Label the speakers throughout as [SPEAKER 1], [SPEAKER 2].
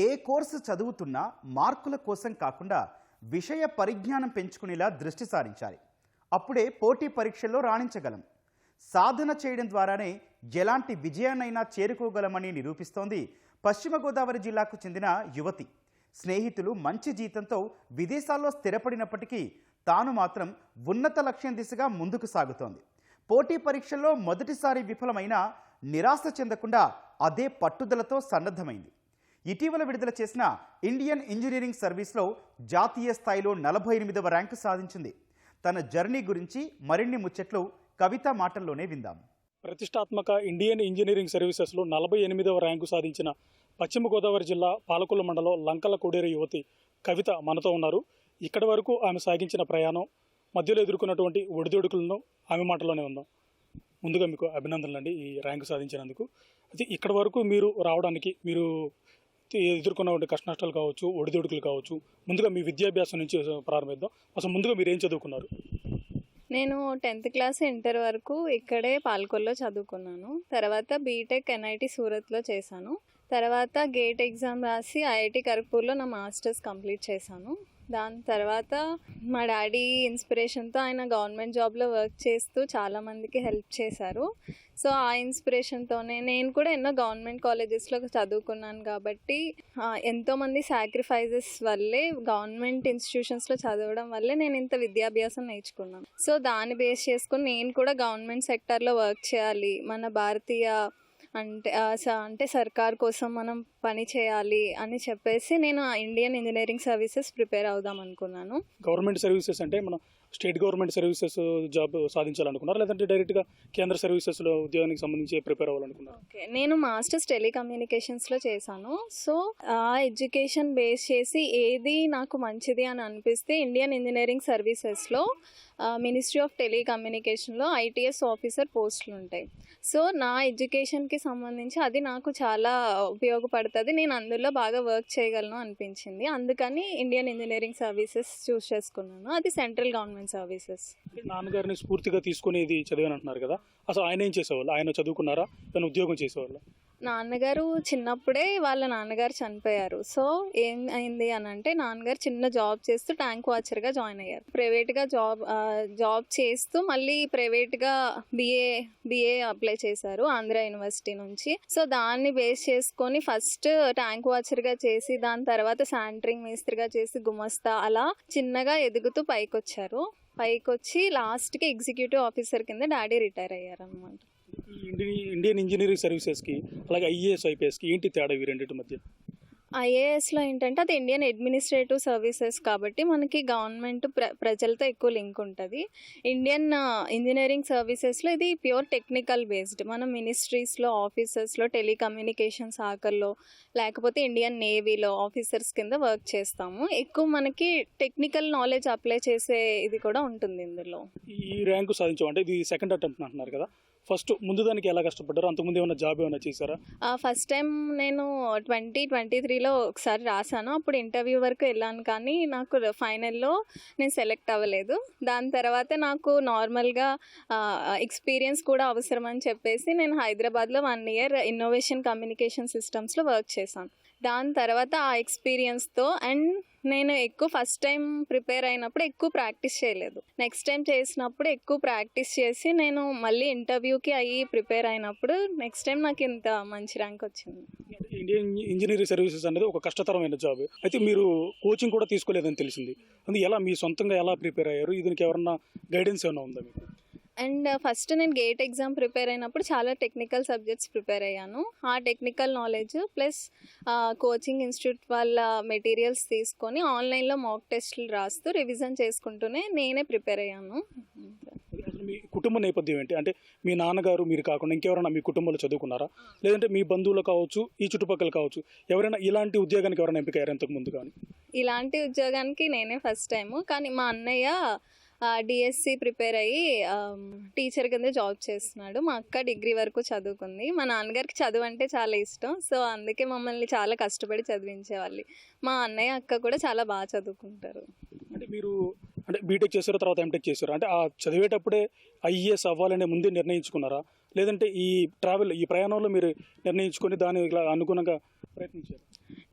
[SPEAKER 1] ఏ course చదువుతున్నా మార్కుల కోసం కాకుండా విషయ పరిజ్ఞానం పెంచుకునేలా దృష్టి సారించాలి. అప్పుడే పోటీ పరీక్షల్లో రాణించగలం. సాధన చేయడం ద్వారానే ఎలాంటి విజయాన్నైనా చేరుకోగలమని నిరూపిస్తోంది పశ్చిమ గోదావరి జిల్లాకు చెందిన యువతి. స్నేహితులు మంచి జీతంతో విదేశాల్లో స్థిరపడినప్పటికీ తాను మాత్రం ఉన్నత లక్ష్యం దిశగా ముందుకు సాగుతోంది. పోటీ పరీక్షల్లో మొదటిసారి విఫలమైన నిరాశ చెందకుండా అదే పట్టుదలతో సన్నద్ధమైంది. ఇటీవల విడుదల చేసిన ఇండియన్ ఇంజనీరింగ్ సర్వీస్లో జాతీయ స్థాయిలో 48వ ర్యాంకు సాధించింది. తన జర్నీ గురించి మరిన్ని ముచ్చట్లు కవిత మాటల్లోనే విందాం.
[SPEAKER 2] ప్రతిష్టాత్మక ఇండియన్ ఇంజనీరింగ్ సర్వీసెస్లో 48వ ర్యాంకు సాధించిన పశ్చిమ గోదావరి జిల్లా పాలకొల్లు మండలం లంకల కోడేరు యువతి కవిత మనతో ఉన్నారు. ఇక్కడి వరకు ఆమె సాగించిన ప్రయాణం, మధ్యలో ఎదుర్కొన్నటువంటి ఒడిదొడుకులను ఆమె మాటలోనే ఉందాం. ముందుగా మీకు అభినందనలు అండి ఈ ర్యాంకు సాధించినందుకు. అయితే ఇక్కడి వరకు మీరు రావడానికి మీరు ఎదుర్కొన్నటువంటి కష్టనష్టాలు కావచ్చు, ఒడిదొడుకులు కావచ్చు, ముందుగా మీ విద్యాభ్యాసం నుంచి ప్రారంభిద్దాం. అసలు ముందుగా మీరు ఏం చదువుకున్నారు?
[SPEAKER 3] నేను 10th క్లాస్ ఇంటర్ వరకు ఇక్కడే పాల్కొల్లో చదువుకున్నాను. తర్వాత బీటెక్ ఎన్ఐటి సూరత్లో చేశాను. తర్వాత గేట్ ఎగ్జామ్ రాసి ఐఐటి ఖరగ్పూర్లో నా మాస్టర్స్ కంప్లీట్ చేశాను. దాని తర్వాత మా డాడీ ఇన్స్పిరేషన్తో ఆయన గవర్నమెంట్ జాబ్లో వర్క్ చేస్తూ చాలామందికి హెల్ప్ చేశారు. సో ఆ ఇన్స్పిరేషన్తోనే నేను కూడా ఎన్నో గవర్నమెంట్ కాలేజెస్లో చదువుకున్నాను. కాబట్టి ఎంతోమంది సాక్రిఫైజెస్ వల్లే గవర్నమెంట్ ఇన్స్టిట్యూషన్స్లో చదవడం వల్లే నేను ఇంత విద్యాభ్యాసం నేర్చుకున్నాను. సో దాన్ని బేస్ చేసుకుని నేను కూడా గవర్నమెంట్ సెక్టార్లో వర్క్ చేయాలి, మన భారతీయ అంటే సర్కార్ కోసం మనం పని చేయాలి అని చెప్పేసి నేను ఇండియన్ ఇంజనీరింగ్ సర్వీసెస్ ప్రిపేర్ అవుదాం అనుకున్నాను.
[SPEAKER 2] గవర్నమెంట్ సర్వీసెస్ అంటే మనం స్టేట్ గవర్నమెంట్ సర్వీసెస్ జాబ్ సాధించాలనుకున్నారు, లేదంటే డైరెక్ట్గా కేంద్ర సర్వీసెస్లో ఉద్యోగానికి సంబంధించి ప్రిపేర్ అవ్వాలనుకున్నారు?
[SPEAKER 3] ఓకే, నేను మాస్టర్స్ టెలికమ్యూనికేషన్స్లో చేశాను. సో ఆ ఎడ్యుకేషన్ బేస్ చేసి ఏది నాకు మంచిది అని అనిపిస్తే ఇండియన్ ఇంజనీరింగ్ సర్వీసెస్లో మినిస్ట్రీ ఆఫ్ టెలికమ్యూనికేషన్లో ఐటీఎస్ ఆఫీసర్ పోస్టులు ఉంటాయి. సో నా ఎడ్యుకేషన్కి సంబంధించి అది నాకు చాలా ఉపయోగపడుతుంది, నేను అందులో బాగా వర్క్ చేయగలను అనిపించింది. అందుకని ఇండియన్ ఇంజనీరింగ్ సర్వీసెస్ చూస్ చేసుకున్నాను. అది సెంట్రల్ గవర్నమెంట్ సర్వీసెస్.
[SPEAKER 2] నాన్నగారిని స్ఫూర్తిగా తీసుకుని ఇది చదివాను అంటున్నారు కదా, అసలు ఆయన ఏం చేసేవాళ్ళు? ఆయన చదువుకున్నారా, తను ఉద్యోగం చేసేవాళ్ళు?
[SPEAKER 3] నాన్నగారు చిన్నప్పుడే వాళ్ళ నాన్నగారు చనిపోయారు. సో ఏం అయింది అని అంటే నాన్నగారు చిన్న జాబ్ చేస్తూ ట్యాంక్ వాచర్గా జాయిన్ అయ్యారు. ప్రైవేట్గా జాబ్ చేస్తూ మళ్ళీ ప్రైవేట్గా బిఏ అప్లై చేశారు ఆంధ్ర యూనివర్సిటీ నుంచి. సో దాన్ని బేస్ చేసుకొని ఫస్ట్ ట్యాంక్ వాచర్గా చేసి దాని తర్వాత శానిటరింగ్ మేస్త్రిగా చేసి గుమస్తా అలా చిన్నగా ఎదుగుతూ పైకొచ్చి లాస్ట్కి ఎగ్జిక్యూటివ్ ఆఫీసర్ కింద డాడీ రిటైర్ అయ్యారు అన్నమాట.
[SPEAKER 2] ఇండియన్ ఇంజనీరింగ్ సర్వీసెస్కి అలాగే ఐఏఎస్ ఐపీఎస్కి ఏంటి తేడా ఈ రెండింటి మధ్య?
[SPEAKER 3] ఐఏఎస్లో ఏంటంటే అది ఇండియన్ అడ్మినిస్ట్రేటివ్ సర్వీసెస్ కాబట్టి మనకి గవర్నమెంట్ ప్రజలతో ఎక్కువ లింక్ ఉంటుంది. ఇండియన్ ఇంజనీరింగ్ సర్వీసెస్లో ఇది ప్యూర్ టెక్నికల్ బేస్డ్. మనం మినిస్ట్రీస్లో, ఆఫీసెస్లో, టెలికమ్యూనికేషన్ శాఖల్లో, లేకపోతే ఇండియన్ నేవీలో ఆఫీసర్స్ కింద వర్క్ చేస్తాము. ఎక్కువ మనకి టెక్నికల్ నాలెడ్జ్ అప్లై చేసే ఇది కూడా ఉంటుంది ఇందులో.
[SPEAKER 2] ఈ ర్యాంకు సాధించాం అంటే ఇది సెకండ్ అటెంప్ట్ అంటున్నారు కదా, ఫస్ట్ ముందు దానికి ఎలా కష్టపడ్డారు? అంతకుముందు ఏమైనా జాబ్ ఏమైనా చేశారా?
[SPEAKER 3] ఫస్ట్ టైం నేను 2023లో ఒకసారి రాశాను. అప్పుడు ఇంటర్వ్యూ వరకు వెళ్ళాను, కానీ నాకు ఫైనల్లో నేను సెలెక్ట్ అవ్వలేదు. దాని తర్వాత నాకు నార్మల్గా ఎక్స్పీరియన్స్ కూడా అవసరం అని చెప్పేసి నేను హైదరాబాద్లో 1 year ఇన్నోవేషన్ కమ్యూనికేషన్ సిస్టమ్స్లో వర్క్ చేశాను. దాని తర్వాత ఆ ఎక్స్పీరియన్స్తో అండ్ నేను ఎక్కువ ఫస్ట్ టైం ప్రిపేర్ అయినప్పుడు ఎక్కువ ప్రాక్టీస్ చేయలేదు. నెక్స్ట్ టైం చేసినప్పుడు ఎక్కువ ప్రాక్టీస్ చేసి నేను మళ్ళీ ఇంటర్వ్యూకి అయ్యి ప్రిపేర్ అయినప్పుడు నెక్స్ట్ టైం నాకు ఇంత మంచి ర్యాంక్ వచ్చింది.
[SPEAKER 2] ఇండియన్ ఇంజనీరింగ్ సర్వీసెస్ అనేది ఒక కష్టతరమైన జాబ్. అయితే మీరు కోచింగ్ కూడా తీసుకోలేదని తెలిసింది. అది ఎలా మీ సొంతంగా ఎలా ప్రిపేర్ అయ్యారు? దీనికి ఎవరన్నా గైడెన్స్ ఏమైనా ఉందా మీకు?
[SPEAKER 3] అండ్ ఫస్ట్ నేను గేట్ ఎగ్జామ్ ప్రిపేర్ అయినప్పుడు చాలా టెక్నికల్ సబ్జెక్ట్స్ ప్రిపేర్ అయ్యాను. ఆ technical knowledge plus coaching institute వాళ్ళ మెటీరియల్స్ తీసుకొని ఆన్లైన్లో మాక్ టెస్టులు రాస్తూ రివిజన్ చేసుకుంటూనే నేనే ప్రిపేర్ అయ్యాను.
[SPEAKER 2] మీ కుటుంబ నేపథ్యం ఏంటి? అంటే మీ నాన్నగారు మీరు కాకుండా ఇంకెవరైనా మీ కుటుంబంలో చదువుకున్నారా, లేదంటే మీ బంధువులు కావచ్చు, ఈ చుట్టుపక్కల కావచ్చు, ఎవరైనా ఇలాంటి ఉద్యోగానికి ఎవరైనా ఎంపికయ్యారు ఇంతకు ముందు? కానీ
[SPEAKER 3] ఇలాంటి ఉద్యోగానికి నేనే ఫస్ట్ టైము. కానీ మా అన్నయ్య డిఎస్సి ప్రిపేర్ అయ్యి టీచర్ కింద జాబ్ చేస్తున్నాడు. మా అక్క డిగ్రీ వరకు చదువుకుంది. మా నాన్నగారికి చదువు అంటే చాలా ఇష్టం. సో అందుకే మమ్మల్ని చాలా కష్టపడి చదివించేవాళ్ళు. మా అన్నయ్య అక్క కూడా చాలా బాగా చదువుకుంటారు.
[SPEAKER 2] అంటే మీరు బీటెక్ చేశారు, తర్వాత ఎంటెక్ చేశారు, అంటే ఆ చదివేటప్పుడే ఐఏఎస్ అవ్వాలనే ముందే నిర్ణయించుకున్నారా, లేదంటే ఈ ప్రయాణంలో మీరు నిర్ణయించుకొని దాని అనుగుణంగా ప్రయత్నించారు?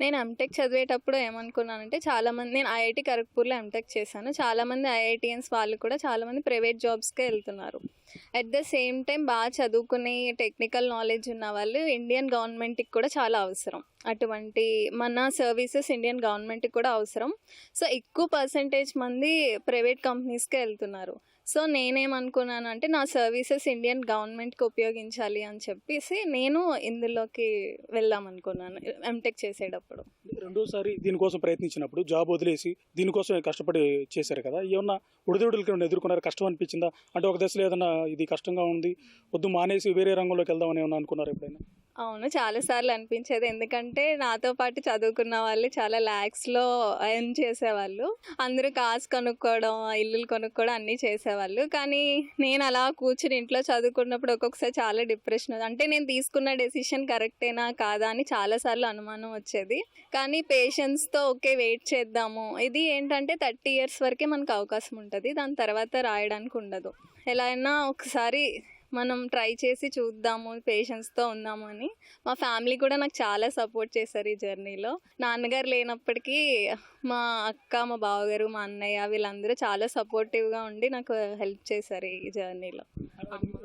[SPEAKER 3] నేను ఎంటెక్ చదివేటప్పుడు ఏమనుకున్నానంటే చాలామంది, నేను ఐఐటి ఖరగ్పూర్లో ఎంటెక్ చేశాను. చాలామంది ఐఐటియన్స్ వాళ్ళు కూడా చాలామంది ప్రైవేట్ జాబ్స్కే వెళ్తున్నారు. అట్ ద సేమ్ టైం బాగా చదువుకుని టెక్నికల్ నాలెడ్జ్ ఉన్న వాళ్ళు ఇండియన్ గవర్నమెంట్కి కూడా చాలా అవసరం. అటువంటి మన సర్వీసెస్ ఇండియన్ గవర్నమెంట్కి కూడా అవసరం. సో ఎక్కువ పర్సంటేజ్ మంది ప్రైవేట్ కంపెనీస్కే వెళ్తున్నారు. సో నేనేమనుకున్నాను అంటే నా సర్వీసెస్ ఇండియన్ గవర్నమెంట్కి ఉపయోగించాలి అని చెప్పేసి నేను ఇందులోకి వెళ్దాం అనుకున్నాను ఎంటెక్ చేసేటప్పుడు.
[SPEAKER 2] రెండోసారి దీనికోసం ప్రయత్నించినప్పుడు జాబ్ వదిలేసి దీనికోసం కష్టపడి చేశారు కదా, ఏమన్నా ఒడిదుడుకులు ఏమన్నా ఎదుర్కొన్నారు? కష్టం అనిపించిందా? అంటే ఒక దశలో ఏదన్నా ఇది కష్టంగా ఉంది, వద్దు మానేసి వేరే రంగంలోకి వెళ్దామని ఏమన్నా అనుకున్నారు ఎప్పుడైనా?
[SPEAKER 3] అవును, చాలాసార్లు అనిపించేది. ఎందుకంటే నాతో పాటు చదువుకున్న వాళ్ళు చాలా ల్యాక్స్లో ఎర్న్ చేసేవాళ్ళు. అందరూ కార్స్ కొనుక్కోవడం, ఇల్లులు కొనుక్కోవడం అన్నీ చేసేవాళ్ళు. కానీ నేను అలా కూర్చుని ఇంట్లో చదువుకున్నప్పుడు ఒక్కొక్కసారి చాలా డిప్రెషన్, అంటే నేను తీసుకున్న డెసిషన్ కరెక్టేనా కాదా అని చాలాసార్లు అనుమానం వచ్చేది. కానీ పేషెన్స్తో ఓకే వెయిట్ చేద్దాము, ఇది ఏంటంటే 30 years వరకే మనకు అవకాశం ఉంటుంది, దాని తర్వాత రాయడానికి ఉండదు. ఎలా అయినా ఒకసారి మనం ట్రై చేసి చూద్దాము, పేషెన్స్తో ఉందాము అని. మా ఫ్యామిలీ కూడా నాకు చాలా సపోర్ట్ చేశారు ఈ జర్నీలో. నాన్నగారు లేనప్పటికీ మా అక్క, మా బావగారు, మా అన్నయ్య వీళ్ళందరూ చాలా సపోర్టివ్గా ఉండి నాకు హెల్ప్ చేశారు ఈ జర్నీలో.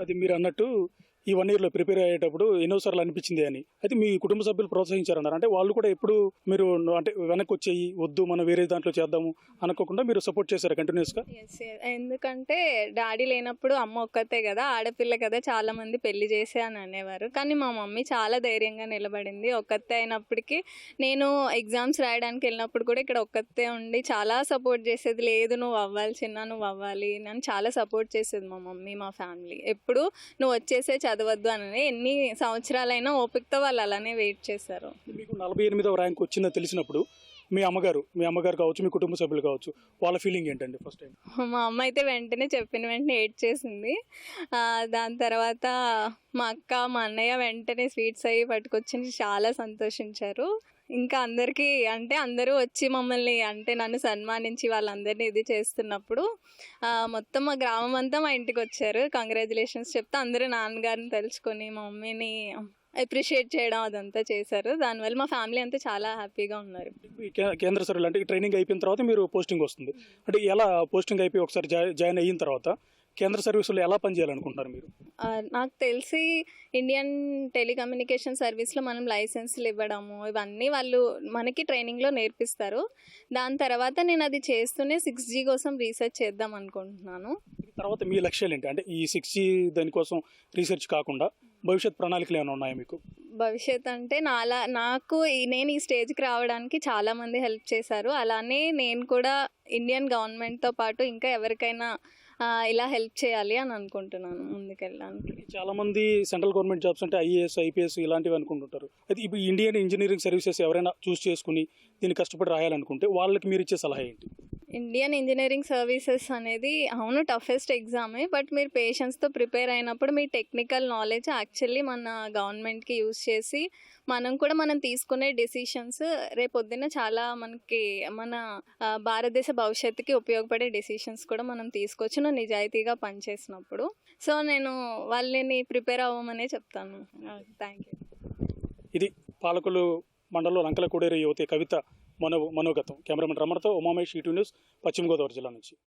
[SPEAKER 2] అది మీరు అన్నట్టు ఈ 1 yearలో ప్రిపేర్ అయ్యేటప్పుడు ఎన్నోసార్లు అనిపించింది అని. అయితే మీ కుటుంబ సభ్యులు ప్రోత్సహించారన్నారు. అంటే వాళ్ళు కూడా ఎప్పుడు మీరు అంటే వెనక్కి వచ్చేయి వద్దు మనం వేరే దాంట్లో చేద్దాము అనుకోకుండా మీరు సపోర్ట్ చేశారు కంటిన్యూస్గా?
[SPEAKER 3] ఎస్, ఎందుకంటే డాడీ లేనప్పుడు అమ్మ ఒక్కతే కదా, ఆడపిల్ల కదా, చాలామంది పెళ్లి చేసే అని అనేవారు. కానీ మా మమ్మీ చాలా ధైర్యంగా నిలబడింది. ఒక్కతే అయినప్పటికీ నేను ఎగ్జామ్స్ రాయడానికి వెళ్ళినప్పుడు కూడా ఇక్కడ ఒక్కతే ఉండి చాలా సపోర్ట్ చేసేది. లేదు నువ్వు అవ్వాలి చిన్న, నువ్వు అవ్వాలి అని చాలా సపోర్ట్ చేసేది మా మమ్మీ, మా ఫ్యామిలీ. ఎప్పుడు నువ్వు వచ్చేసే చదవద్దు అని ఎన్ని సంవత్సరాలైనా ఓపికతో వాళ్ళు అలానే వెయిట్ చేశారు.
[SPEAKER 2] మీకు 48వ ర్యాంక్ వచ్చిందని తెలిసినప్పుడు మీ అమ్మగారు కావచ్చు, మీ కుటుంబ సభ్యులు కావచ్చు, వాళ్ళ ఫీలింగ్ ఏంటండి ఫస్ట్ టైం?
[SPEAKER 3] మా అమ్మ అయితే వెంటనే చెప్పిన వెంటనే ఏడ్చేసింది. దాని తర్వాత మా అక్క, మా అన్నయ్య వెంటనే స్వీట్స్ అవి పట్టుకొచ్చి చాలా సంతోషించారు. ఇంకా అందరికీ అంటే అందరూ వచ్చి మమ్మల్ని అంటే నన్ను సన్మానించి వాళ్ళందరినీ ఇది చేస్తున్నప్పుడు మొత్తం మా గ్రామం అంతా మా ఇంటికి వచ్చారు. కంగ్రాచులేషన్స్ చెప్తే అందరూ నాన్నగారిని తలుచుకొని మా మమ్మీని అప్రిషియేట్ చేయడం అదంతా చేశారు. దానివల్ల మా ఫ్యామిలీ అంతా చాలా హ్యాపీగా ఉన్నారు.
[SPEAKER 2] కేంద్ర సర్వీసులు అంటే ట్రైనింగ్ అయిపోయిన తర్వాత మీరు పోస్టింగ్ వస్తుంది. అంటే ఎలా పోస్టింగ్ అయిపోయి ఒకసారి జాయిన్ అయిన తర్వాత కేంద్ర సర్వీసులో ఎలా పనిచేయాలనుకుంటున్నారు మీరు?
[SPEAKER 3] నాకు తెలిసి ఇండియన్ టెలికమ్యూనికేషన్ సర్వీస్లో మనం లైసెన్స్లు ఇవ్వడము ఇవన్నీ వాళ్ళు మనకి ట్రైనింగ్లో నేర్పిస్తారు. దాని తర్వాత నేను అది చేస్తూనే 6G కోసం రీసెర్చ్ చేద్దాం అనుకుంటున్నాను.
[SPEAKER 2] తర్వాత మీ లక్ష్యాలు ఏంటి? అంటే ఈ 6G దానికోసం రీసెర్చ్ కాకుండా భవిష్యత్ ప్రణాళికలు ఏమైనా ఉన్నాయా మీకు?
[SPEAKER 3] భవిష్యత్ అంటే నేను ఈ స్టేజ్కి రావడానికి చాలామంది హెల్ప్ చేశారు. అలానే నేను కూడా ఇండియన్ గవర్నమెంట్తో పాటు ఇంకా ఎవరికైనా ఇలా హెల్ప్ చేయాలి అని అనుకుంటున్నాను ముందుకెళ్ళడానికి.
[SPEAKER 2] చాలామంది సెంట్రల్ గవర్నమెంట్ జాబ్స్ అంటే IAS, IPS ఇలాంటివి అనుకుంటుంటారు. అయితే ఇప్పుడు ఇండియన్ ఇంజనీరింగ్ సర్వీసెస్ ఎవరైనా చూస్ చేసుకుని దీన్ని కష్టపడి రాయాలనుకుంటే వాళ్ళకి మీరు ఇచ్చే సలహా ఏంటి?
[SPEAKER 3] ఇండియన్ ఇంజనీరింగ్ సర్వీసెస్ అనేది అవును టఫెస్ట్ ఎగ్జామే, బట్ మీరు పేషెన్స్తో ప్రిపేర్ అయినప్పుడు మీ టెక్నికల్ నాలెడ్జ్ యాక్చువల్లీ మన గవర్నమెంట్కి యూజ్ చేసి మనం తీసుకునే డెసిషన్స్ రేపొద్దున చాలా మనకి మన భారతదేశ భవిష్యత్తుకి ఉపయోగపడే డెసిషన్స్ కూడా మనం తీసుకోవచ్చు నిజాయితీగా పనిచేసినప్పుడు. సో నేను వాళ్ళని ప్రిపేర్ అవ్వమనే చెప్తాను. Thank you.
[SPEAKER 2] ఇది పాలకొల్లు మండలంలో లంకల కోడేరు యువతి కవిత మనోగతం. కెమెరామెన్ రమణతో ఉమామేష్, ETV న్యూస్, పశ్చిమ గోదావరి జిల్లా నుంచి.